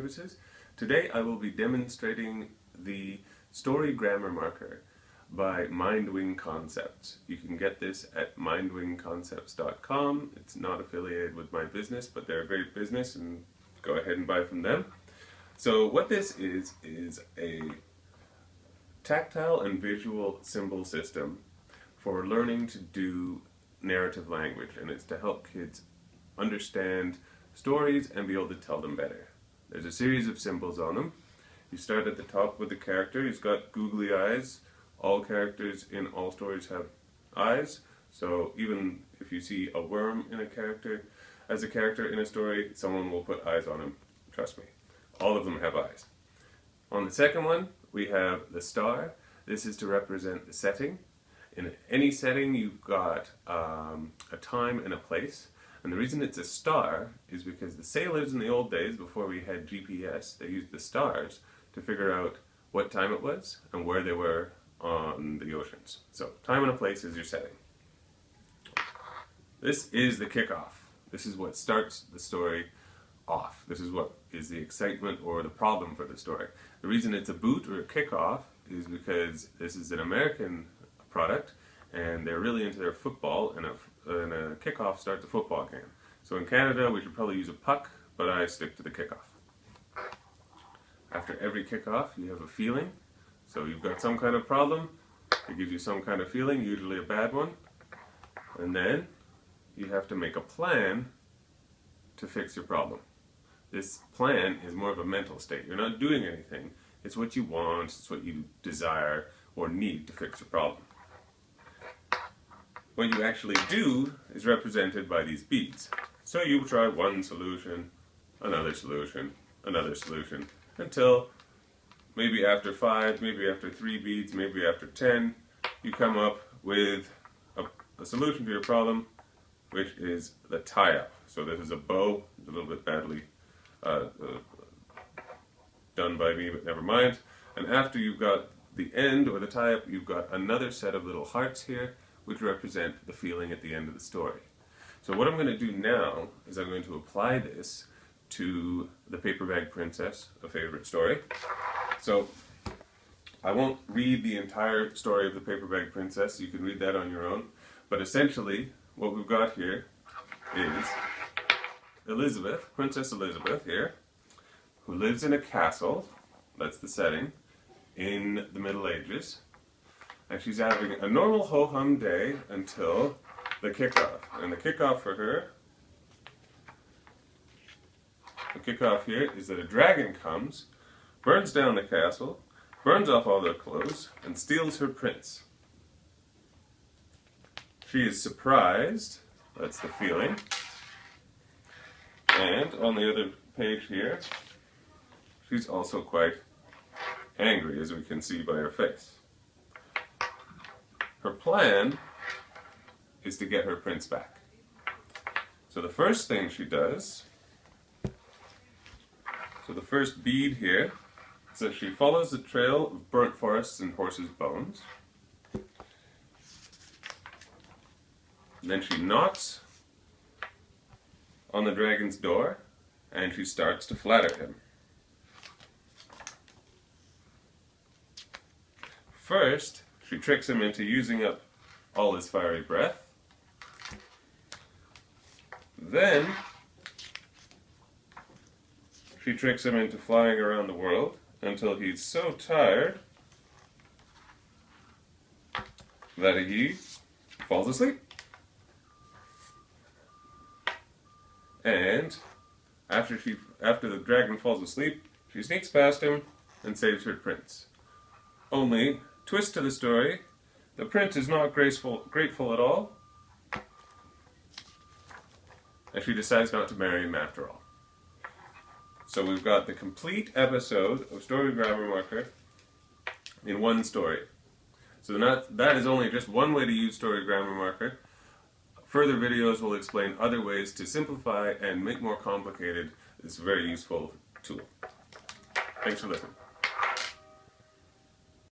Services. Today I will be demonstrating the story grammar marker by Mindwing Concepts. You can get this at mindwingconcepts.com. It's not affiliated with my business, but they're a great business and go ahead and buy from them. So what this is a tactile and visual symbol system for learning to do narrative language, and it's to help kids understand stories and be able to tell them better. There's a series of symbols on them. You start at the top with the character. He's got googly eyes. All characters in all stories have eyes. So even if you see a worm in a character, as a character in a story, someone will put eyes on him. Trust me. All of them have eyes. On the second one, we have the star. This is to represent the setting. In any setting, you've got a time and a place. And the reason it's a star is because the sailors in the old days, before we had GPS, they used the stars to figure out what time it was and where they were on the oceans. So time and a place is your setting. This is the kickoff. This is what starts the story off. This is what is the excitement or the problem for the story. The reason it's a boot or a kickoff is because this is an American product and they're really into their football, and a kickoff starts a football game. So in Canada we should probably use a puck, but I stick to the kickoff. After every kickoff you have a feeling. So you've got some kind of problem, it gives you some kind of feeling, usually a bad one, and then you have to make a plan to fix your problem. This plan is more of a mental state. You're not doing anything. It's what you want, it's what you desire or need to fix your problem. What you actually do is represented by these beads. So you try one solution, another solution, until maybe after 5, maybe after 3 beads, maybe after 10, you come up with a solution to your problem, which is the tie-up. So this is a bow. It's a little bit badly done by me, but never mind. And after you've got the end or the tie-up, you've got another set of little hearts here, which represent the feeling at the end of the story. So what I'm going to do now is I'm going to apply this to The Paper Bag Princess, a favorite story. So I won't read the entire story of The Paper Bag Princess. You can read that on your own. But essentially, what we've got here is Elizabeth, Princess Elizabeth here, who lives in a castle, that's the setting, in the Middle Ages. And she's having a normal ho-hum day until the kickoff. And the kickoff for her, the kickoff here is that a dragon comes, burns down the castle, burns off all their clothes, and steals her prince. She is surprised, that's the feeling. And on the other page here, she's also quite angry, as we can see by her face. Her plan is to get her prince back. So the first thing she does, so the first bead here, says she follows the trail of burnt forests and horses' bones. Then she knocks on the dragon's door and she starts to flatter him. First, she tricks him into using up all his fiery breath. Then, she tricks him into flying around the world until he's so tired that he falls asleep. And after the dragon falls asleep, she sneaks past him and saves her prince. Only, twist to the story, the prince is not grateful at all, and she decides not to marry him after all. So we've got the complete episode of Story Grammar Marker in one story. So that is only just one way to use Story Grammar Marker. Further videos will explain other ways to simplify and make more complicated this very useful tool. Thanks for listening.